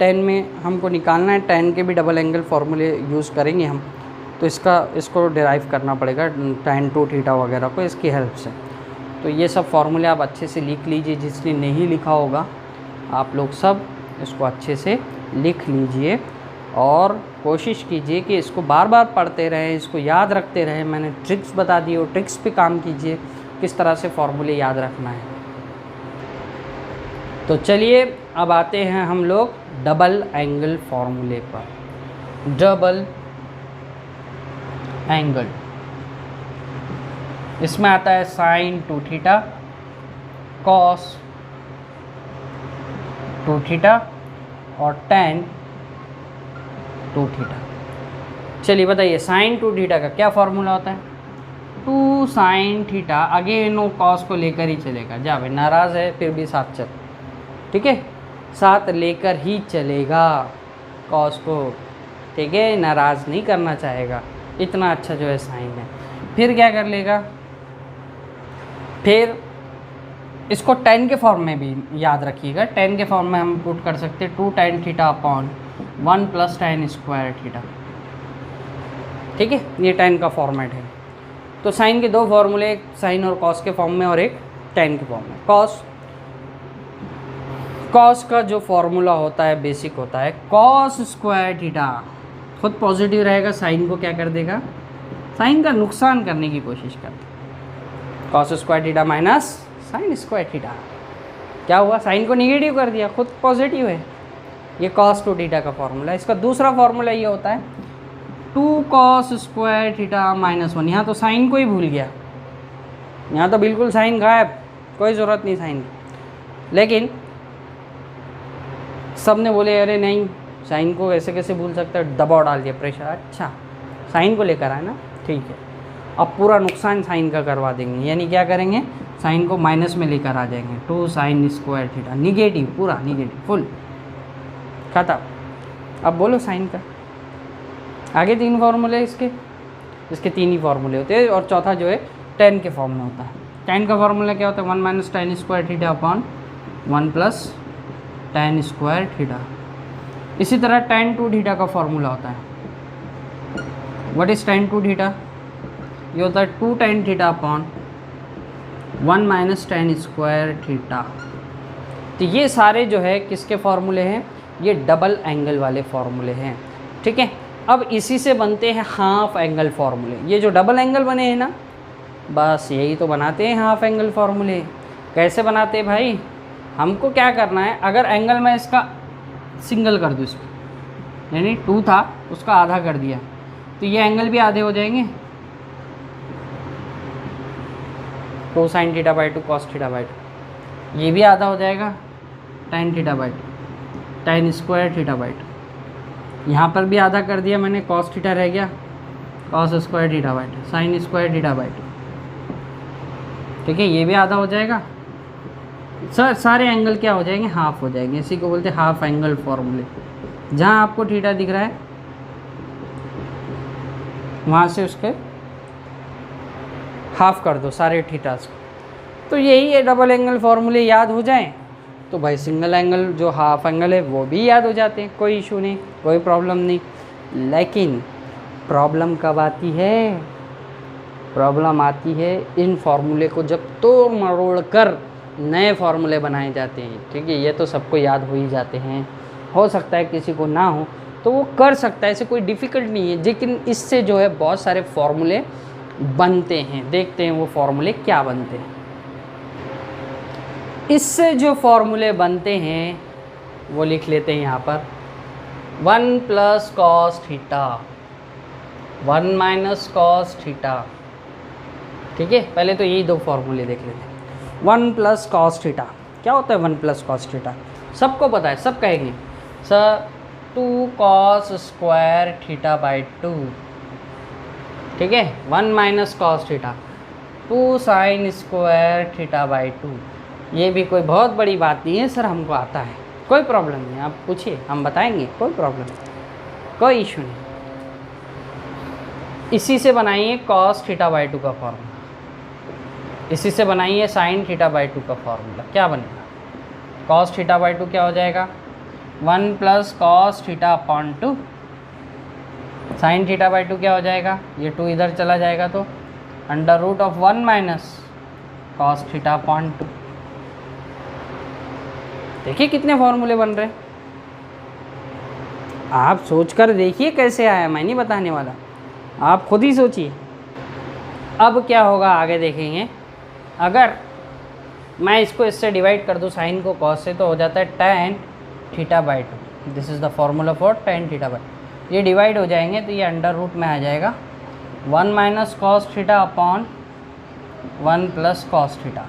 tan में हमको निकालना है, tan के भी डबल एंगल फॉर्मूले यूज़ करेंगे हम। तो इसको डिराइव करना पड़ेगा tan 2 थीटा वगैरह को इसकी हेल्प से। तो ये सब फॉर्मूले आप अच्छे से लिख लीजिए, जिसने नहीं लिखा होगा आप लोग सब इसको अच्छे से लिख लीजिए और कोशिश कीजिए कि इसको बार बार पढ़ते रहें, इसको याद रखते रहें। मैंने ट्रिक्स बता दी और ट्रिक्स पे काम कीजिए, किस तरह से फॉर्मूले याद रखना है। तो चलिए अब आते हैं हम लोग डबल एंगल फॉर्मूले पर। डबल एंगल, इसमें आता है sin 2 थीटा, cos 2 थीटा और tan 2 थीटा। चलिए बताइए sin 2 थीटा का क्या फॉर्मूला होता है। 2 sin थीटा, अगेन वो cos को लेकर ही चलेगा। जा भाई, नाराज़ है फिर भी साथ चल, ठीक है, साथ लेकर ही चलेगा cos को, ठीक है, नाराज़ नहीं करना चाहेगा। इतना अच्छा जो है साइन है। फिर क्या कर लेगा, फिर इसको tan के फॉर्म में भी याद रखिएगा। tan के फॉर्म में हम पुट कर सकते हैं 2 tan theta upon 1 + tan square theta, ठीक है। ये tan का फॉर्मेट है। तो साइन के दो फॉर्मूले, एक साइन और कॉस के फॉर्म में और एक tan के फॉर्म में। कॉस का जो फॉर्मूला होता है बेसिक होता है cos स्क्वायर थीटा, खुद पॉजिटिव रहेगा, साइन को क्या कर देगा, साइन का नुकसान करने की कोशिश करता है। cos square theta minus sign square theta, क्या हुआ, साइन को निगेटिव कर दिया, खुद पॉजिटिव है। ये cos 2 थीटा का फॉर्मूला है। इसका दूसरा फॉर्मूला ये होता है 2 cos स्क्वायर थीटा -1। यहाँ तो साइन को ही भूल गया, यहाँ तो बिल्कुल साइन गायब, कोई ज़रूरत नहीं साइन की। लेकिन सब ने बोले अरे नहीं, साइन को ऐसे कैसे भूल सकता है, दबाव डाल दिया, प्रेशर। अच्छा, साइन को लेकर आए ना, ठीक है। अब पूरा नुकसान साइन का करवा देंगे, यानी क्या करेंगे, साइन को माइनस में लेकर आ जाएंगे। 2 sin स्क्वायर थीटा, निगेटिव, पूरा निगेटिव, फुल खत्म। अब बोलो साइन का, आगे 3 फॉर्मूले इसके 3 ही फॉर्मूले होते हैं और चौथा जो है tan के फॉर्म में होता है। tan का फॉर्मूला क्या होता है, 1 - tan square theta upon 1 + tan square theta. इसी तरह tan 2 थीटा का फॉर्मूला होता है। व्हाट इज़ tan 2 थीटा, ये होता है 2 tan theta upon 1 minus tan square theta. तो ये सारे जो है किसके फॉर्मूले हैं, ये डबल एंगल वाले फॉर्मूले हैं, ठीक है। अब इसी से बनते हैं हाफ एंगल फॉर्मूले। ये जो डबल एंगल बने हैं ना, बस यही तो बनाते हैं हाफ एंगल फॉर्मूले। कैसे बनाते हैं भाई, हमको क्या करना है, अगर एंगल मैं इसका सिंगल कर दूँ, इसको यानी 2 था उसका आधा कर दिया, तो ये एंगल भी आधे हो जाएंगे। Cosine theta by 2 cos theta by 2, ये भी आधा हो जाएगा tan theta by 2 tan square theta by 2। यहाँ पर भी आधा कर दिया मैंने, कॉस थीटा रह गया cos square theta by 2 sign square theta by 2, ठीक है। ये भी आधा हो जाएगा। सर सारे एंगल क्या हो जाएंगे, हाफ हो जाएंगे। इसी को बोलते हैं हाफ एंगल फॉर्मूले। जहाँ आपको थीटा दिख रहा है वहाँ से उसके हाफ कर दो सारे थीटास को, तो यही है डबल एंगल फॉर्मूले याद हो जाएं तो भाई सिंगल एंगल जो हाफ एंगल है वो भी याद हो जाते हैं, कोई इशू नहीं, कोई प्रॉब्लम नहीं। लेकिन प्रॉब्लम कब आती है, प्रॉब्लम आती है इन फॉर्मूले को जब तोड़ मरोड़ कर नए फॉर्मूले बनाए जाते हैं, ठीक है। ये तो सबको याद हो ही जाते हैं, हो सकता है किसी को ना हो तो वो कर सकता है, ऐसे कोई डिफ़िकल्ट नहीं है। लेकिन इससे जो है बहुत सारे फॉर्मूले बनते हैं, देखते हैं वो फॉर्मूले क्या बनते हैं। इससे जो फॉर्मूले बनते हैं वो लिख लेते हैं यहाँ पर 1 plus cos theta 1 minus cos theta, ठीक है। पहले तो यही दो फॉर्मूले देख लेते हैं। 1 प्लस कॉस थीटा क्या होता है, 1 प्लस कॉस थीटा सबको पता है, सब कहेंगे sir 2 cos square theta by 2, ठीक है। 1 minus cos theta 2 sign square theta by 2। ये भी कोई बहुत बड़ी बात नहीं है सर, हमको आता है, कोई प्रॉब्लम नहीं, आप पूछिए हम बताएंगे, कोई प्रॉब्लम नहीं, कोई इशू नहीं। इसी से बनाइए कॉस थीटा बाई 2 का फॉर्मूला, इसी से बनाइए साइन थीटा बाई 2 का फॉर्मूला। क्या बनेगा, कॉस थीटा बाई 2 क्या हो जाएगा 1 plus cos theta upon 2, sign theta by 2 क्या हो जाएगा, ये 2 इधर चला जाएगा तो under root of 1 minus cos theta upon 2। देखिए कितने फॉर्मूले बन रहे हैं, आप सोचकर देखिए कैसे आया, मैं नहीं बताने वाला, आप खुद ही सोचिए। अब क्या होगा आगे देखेंगे, अगर मैं इसको इससे डिवाइड कर दूँ साइन को कॉस से, तो हो जाता है tan theta by 2। This is the formula for tan theta by, ये डिवाइड हो जाएंगे तो ये अंडर रूट में आ जाएगा 1 minus cos theta upon 1 plus cos theta.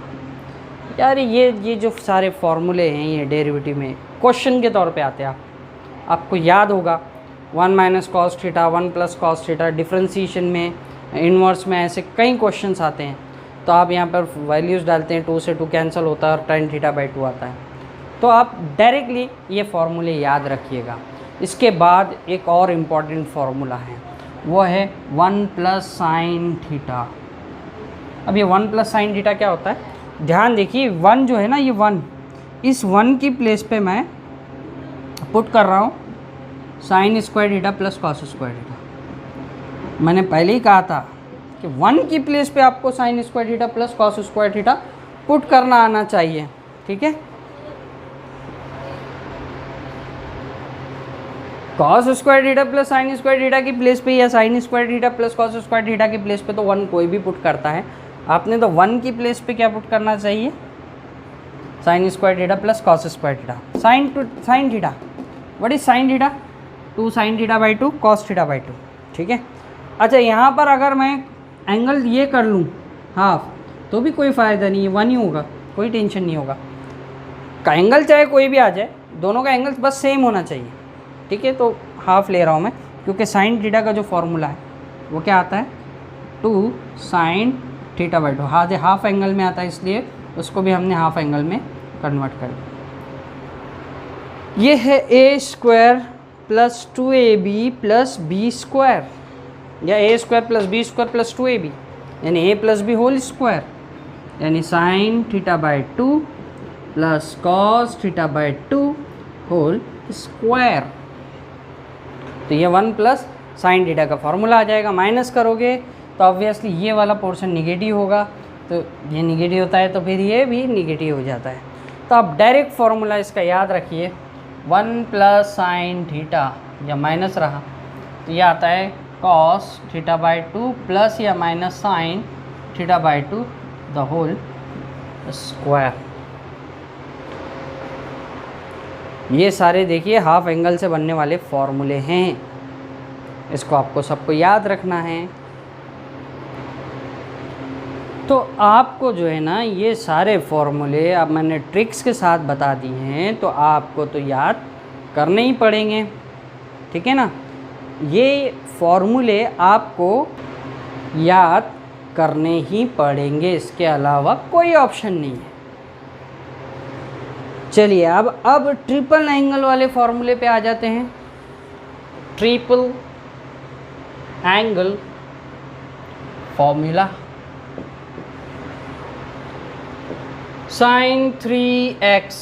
यार ये जो सारे फॉर्मूले हैं ये डेरिवेटिव में क्वेश्चन के तौर पे आते हैं, आपको याद होगा 1 minus cos theta 1 plus cos theta, differentiation में इन्वर्स में ऐसे कई क्वेश्चंस आते हैं। तो आप यहाँ पर वैल्यूज़ डालते हैं, 2 से 2 कैंसिल होता है और tan थीटा बाई 2 आता है, तो आप डायरेक्टली ये फॉर्मूले याद रखिएगा। इसके बाद एक और इम्पॉर्टेंट फार्मूला है, वो है 1 प्लस साइन थीटा। अब ये 1 प्लस साइन थीटा क्या होता है, ध्यान देखिए 1 जो है ना, ये 1, इस 1 की प्लेस पे मैं पुट कर रहा हूँ sign square theta plus cos square theta. मैंने पहले ही कहा था कि 1 की प्लेस पे आपको sign square theta plus cos square theta put करना आना चाहिए, ठीक है। Cos square theta plus sign square theta की प्लेस पे या sign square theta plus cos square theta की प्लेस पे तो 1 कोई भी पुट करता है, आपने तो 1 की प्लेस पे क्या पुट करना चाहिए, sign square theta plus cos square theta. Sine theta, what is sine theta, 2 sign theta by 2 cos theta by 2, ठीक है। अच्छा यहाँ पर अगर मैं एंगल ये कर लूँ हाफ, तो भी कोई फ़ायदा नहीं है, 1 ही होगा, कोई टेंशन नहीं होगा। का एंगल चाहे कोई भी आ जाए, दोनों का एंगल बस सेम होना चाहिए, ठीक है। तो हाफ ले रहा हूँ मैं, क्योंकि साइन थीटा का जो फॉर्मूला है वो क्या आता है 2 sign theta by 2, half angle में आता है, इसलिए उसको भी हमने हाफ एंगल में कन्वर्ट कर दिया। ये है A square plus 2ab plus B square, या A square plus B square plus 2ab, यानी A plus B whole square, यानी sine theta by 2 plus cos theta by 2 whole square. तो ये 1 प्लस साइन थीटा का formula आ जाएगा, minus करोगे तो ऑब्वियसली ये वाला पोर्शन निगेटिव होगा, तो ये निगेटिव होता है तो फिर ये भी निगेटिव हो जाता है। तो आप डायरेक्ट फार्मूला इसका याद रखिए, 1 प्लस साइन थीटा, या माइनस रहा तो ये आता है कॉस थीटा बाई 2 प्लस या minus sine theta by 2 the whole square. ये सारे देखिए हाफ एंगल से बनने वाले फॉर्मूले हैं, इसको आपको सबको याद रखना है। तो आपको जो है ना ये सारे फॉर्मूले अब मैंने ट्रिक्स के साथ बता दिए हैं, तो आपको तो याद करने ही पड़ेंगे, ठीक है ना। ये फॉर्मूले आपको याद करने ही पड़ेंगे, इसके अलावा कोई ऑप्शन नहीं है। चलिए अब ट्रिपल एंगल वाले फॉर्मूले पे आ जाते हैं। Triple angle formula, sin 3x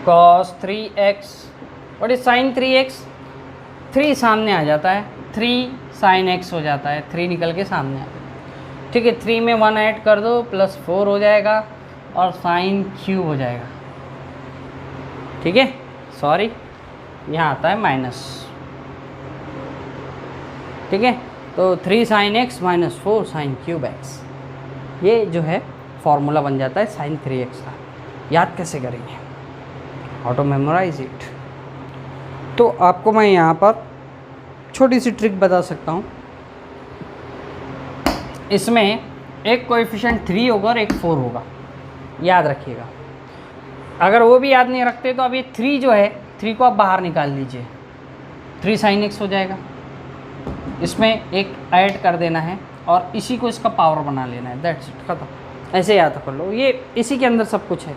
cos 3x, what is sin 3x? 3 सामने आ जाता है, 3 sin x हो जाता है, 3 निकल के सामने आता है, ठीक है। 3 में 1 ऐड कर दो प्लस 4 हो जाएगा और sin क्यूब हो जाएगा, ठीक है। सॉरी, यहाँ आता है माइनस, ठीक है। तो 3 sin x minus 4 sin cube x, ये जो है फॉर्मूला बन जाता है sin 3x का। याद कैसे करेंगे? Auto memorise it. तो आपको मैं यहाँ पर छोटी सी ट्रिक बता सकता हूँ। इसमें एक कोएफिशिएंट 3 होगा और एक 4 होगा, याद रखिएगा। अगर वो भी याद नहीं रखते तो अब ये 3 जो है, 3 को आप बाहर निकाल लीजिए, 3 sin x हो जाएगा। इसमें एक ऐड कर देना है और इसी को इसका पावर बना लेना है, दैट्स इट, खत्म। ऐसे याद कर लो, ये इसी के अंदर सब कुछ है,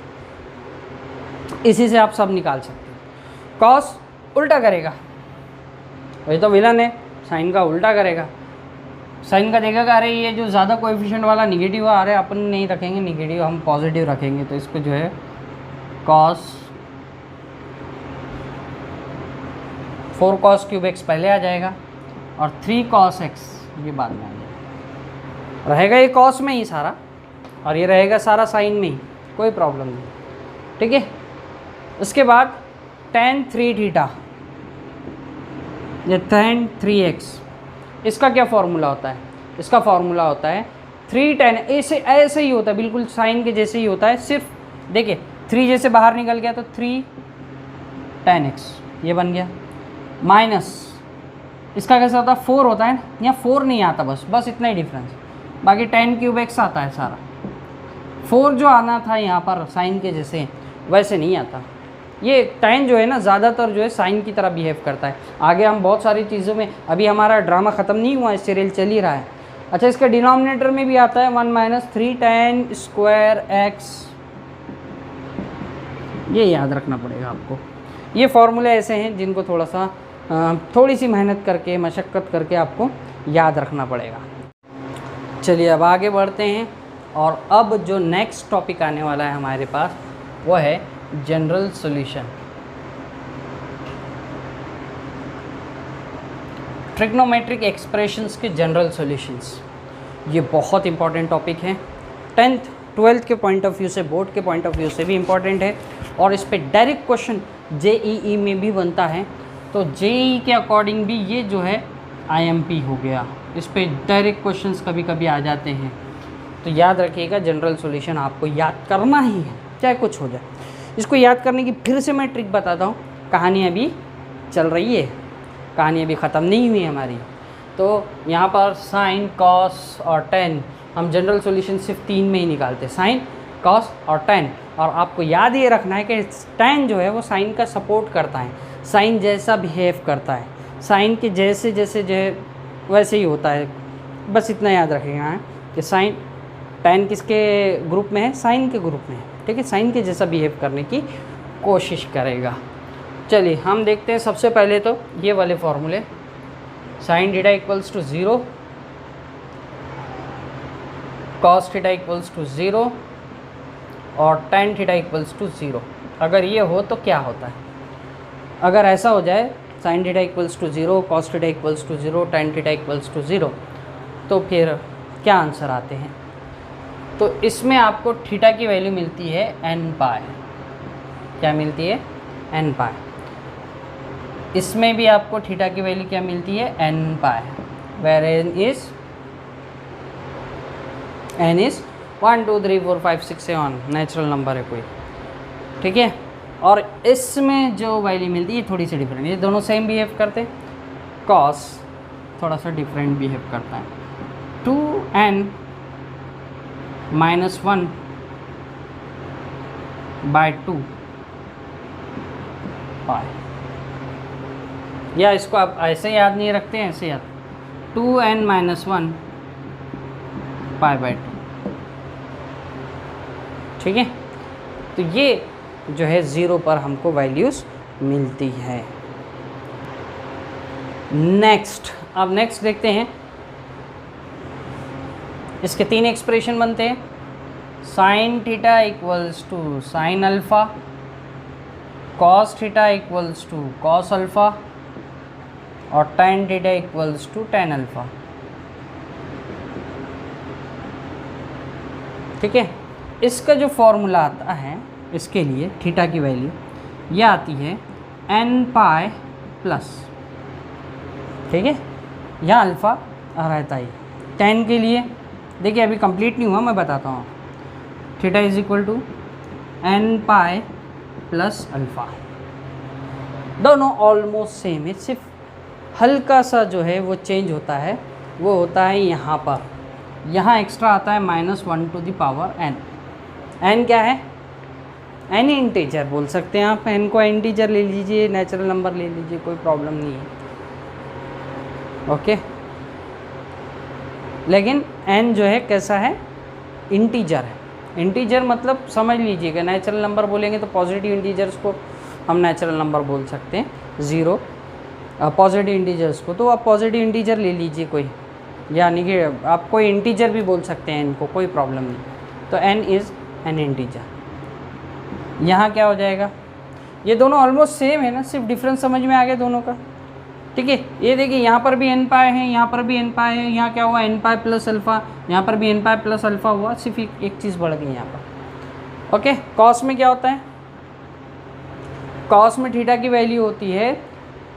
इसी से आप सब निकाल सकते हैं। कॉस उल्टा करेगा, वही तो विलन है, साइन का उल्टा करेगा। साइन का देखेगा अरे ये जो ज़्यादा कोएफिशिएंट वाला निगेटिव आ रहा है, अपन नहीं रखेंगे निगेटिव, हम पॉजिटिव रखेंगे, तो इसको जो है कॉस 4 cos क्यूब x पहले आ जाएगा और 3 cos x ये बाद में आ जाएगा। रहेगा ये कॉस में ही सारा और ये रहेगा सारा साइन में ही, कोई प्रॉब्लम नहीं, ठीक है। उसके बाद tan 3 थीटा, ये tan 3x, इसका क्या फार्मूला होता है? इसका फार्मूला होता है 3 tan, ऐसे ही होता है, बिल्कुल साइन के जैसे ही होता है। सिर्फ देखिए 3 जैसे बाहर निकल गया तो 3 tan x ये बन गया, माइनस इसका कैसा होता है 4 होता है ना, यहाँ 4 नहीं आता, बस इतना ही डिफरेंस, बाकी tan क्यूब x आता है सारा। 4 जो आना था यहाँ पर साइन के जैसे, वैसे नहीं आता। ये tan जो है ना ज़्यादातर जो है साइन की तरह बिहेव करता है। आगे हम बहुत सारी चीज़ों में, अभी हमारा ड्रामा ख़त्म नहीं हुआ है, सीरियल चल ही रहा है। अच्छा, इसका डिनोमिनेटर में भी आता है 1 माइनस 3 tan स्क्वायर x, ये याद रखना पड़ेगा आपको। ये फॉर्मूले ऐसे हैं जिनको थोड़ा सा थोड़ी सी मेहनत करके, मशक्क़त करके आपको याद रखना पड़ेगा। चलिए अब आगे बढ़ते हैं, और अब जो नेक्स्ट टॉपिक आने वाला है हमारे पास वो है जनरल सॉल्यूशन। ट्रिग्नोमेट्रिक एक्सप्रेशंस के जनरल सॉल्यूशंस, ये बहुत इंपॉर्टेंट टॉपिक है। 10th 12th के पॉइंट ऑफ व्यू से, बोर्ड के पॉइंट ऑफ व्यू से भी इम्पॉर्टेंट है, और इस पर डायरेक्ट क्वेश्चन JEE में भी बनता है। तो JEE के अकॉर्डिंग भी ये जो है IMP हो गया, इस पर डायरेक्ट क्वेश्चंस कभी कभी आ जाते हैं। तो याद रखिएगा जनरल सॉल्यूशन आपको याद करना ही है, चाहे कुछ हो जाए। इसको याद करने की फिर से मैं ट्रिक बताता हूँ। कहानी अभी चल रही है, कहानी अभी ख़त्म नहीं हुई हमारी। तो यहाँ पर साइन, कॉस और tan, हम जनरल सॉल्यूशन सिर्फ 3 में ही निकालते हैं, साइन, कॉस और tan। और आपको याद ये रखना है कि tan जो है वो साइन का सपोर्ट करता है, साइन जैसा बिहेव करता है, साइन के जैसे जैसे जो है वैसे ही होता है। बस इतना याद रखिएगा कि साइन, tan किसके ग्रुप में है? साइन के ग्रुप में है, ठीक है। साइन के जैसा बिहेव करने की कोशिश करेगा। चलिए हम देखते हैं सबसे पहले तो ये वाले फॉर्मूले, sine theta equals to 0, cos theta equals to 0 और tan थीटा इक्वल्स टू 0। अगर ये हो तो क्या होता है? अगर ऐसा हो जाए sine theta equals to 0, cos theta equals to 0, tan theta equals to 0, तो फिर क्या आंसर आते हैं? तो इसमें आपको थीटा की वैल्यू मिलती है n पाई। क्या मिलती है? n पाई। इसमें भी आपको थीटा की वैल्यू क्या मिलती है? n pi, where n is 1 2 3 4 5 6 7 natural number है कोई, ठीक है। और इसमें जो वैल्यू मिलती है थोड़ी सी डिफरेंट, ये दोनों सेम बिहेव करते हैं, कॉस थोड़ा सा डिफरेंट बिहेव करता है। 2n - 1 बाय 2 पाई, या इसको आप ऐसे याद नहीं रखते हैं, ऐसे याद 2n - 1 पाई बाय 2, ठीक है। तो ये जो है 0 पर हमको वैल्यूज़ मिलती है। नेक्स्ट, अब नेक्स्ट देखते हैं, इसके 3 एक्सप्रेशन बनते हैं। Sine theta equals to sine alpha, cos theta equals to cos alpha और tan theta equals to tan alpha, ठीक है। इसका जो फॉर्मूला आता है इसके लिए थीटा की वैल्यू ये आती है n पाई प्लस, ठीक है, यहाँ अल्फ़ा रहता है। tan के लिए देखिए अभी कंप्लीट नहीं हुआ, मैं बताता हूँ। Theta is equal to n pi plus alpha, दोनों ऑलमोस्ट सेम है, सिर्फ हल्का सा जो है वो चेंज होता है, वो होता है यहाँ पर, यहाँ एक्स्ट्रा आता है -1 to the power n। n क्या है? n इंटीजर बोल सकते हैं आप, n को इंटीजर ले लीजिए, नेचुरल नंबर ले लीजिए, कोई प्रॉब्लम नहीं है, ओके। लेकिन n जो है कैसा है? इंटीजर है। इंटीजर मतलब समझ लीजिएगा, नेचुरल नंबर बोलेंगे तो पॉजिटिव इंटीजर्स को हम नेचुरल नंबर बोल सकते हैं, 0 पॉजिटिव इंटीजर्स को, तो आप पॉजिटिव इंटीजर ले लीजिए कोई, यानी कि आप कोई इंटीजर भी बोल सकते हैं इनको, कोई प्रॉब्लम नहीं। तो n इज़ एन इंटीजर। यहाँ क्या हो जाएगा? ये दोनों ऑलमोस्ट सेम है ना, सिर्फ डिफरेंस समझ में आ गया दोनों का, ठीक है। ये देखिए यहाँ पर भी n पाई है, यहाँ पर भी n पाई है, यहाँ क्या हुआ? n पाई प्लस अल्फ़ा, यहाँ पर भी n पाई प्लस अल्फ़ा हुआ, सिर्फ एक चीज़ बढ़ गई यहाँ पर, ओके। कॉस में क्या होता है? कॉस में थीटा की वैल्यू होती है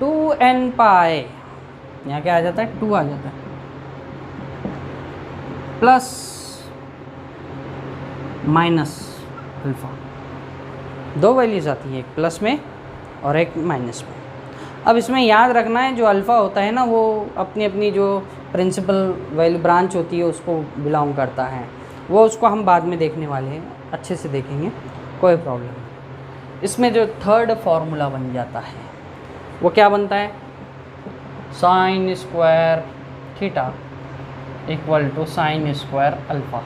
2n पाई, यहाँ क्या आ जाता है? 2 आ जाता है, प्लस माइनस अल्फ़ा, दो वैल्यूज़ आती है, एक प्लस में और एक माइनस में। अब इसमें याद रखना है, जो अल्फ़ा होता है ना, वो अपनी अपनी जो प्रिंसिपल वैल्यू ब्रांच होती है उसको बिलोंग करता है, वो उसको हम बाद में देखने वाले हैं, अच्छे से देखेंगे, कोई प्रॉब्लम नहीं। इसमें जो थर्ड फार्मूला बन जाता है वो क्या बनता है? Sine square theta equal to sine square alpha,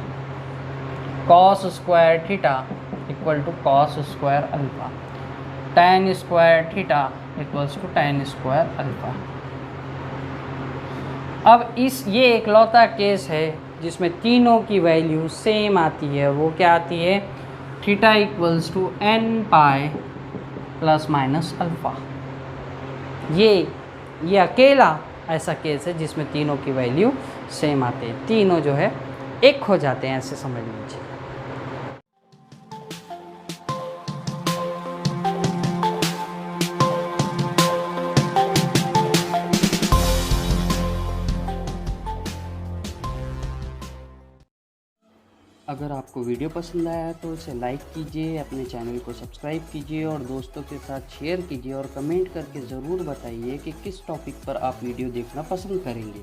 cos square theta equal to cos square alpha, tan square theta equals to tan square alpha. अब ये एकलौता केस है जिसमें तीनों की वैल्यू सेम आती है, वो क्या आती है? Theta equals to n pi plus minus alpha. ये अकेला ऐसा केस है जिसमें तीनों की वैल्यू सेम आते हैं, तीनों जो है एक हो जाते हैं, ऐसे समझ लीजिए। अगर आपको वीडियो पसंद आया तो इसे लाइक कीजिए, अपने चैनल को सब्सक्राइब कीजिए और दोस्तों के साथ शेयर कीजिए और कमेंट करके ज़रूर बताइए कि किस टॉपिक पर आप वीडियो देखना पसंद करेंगे।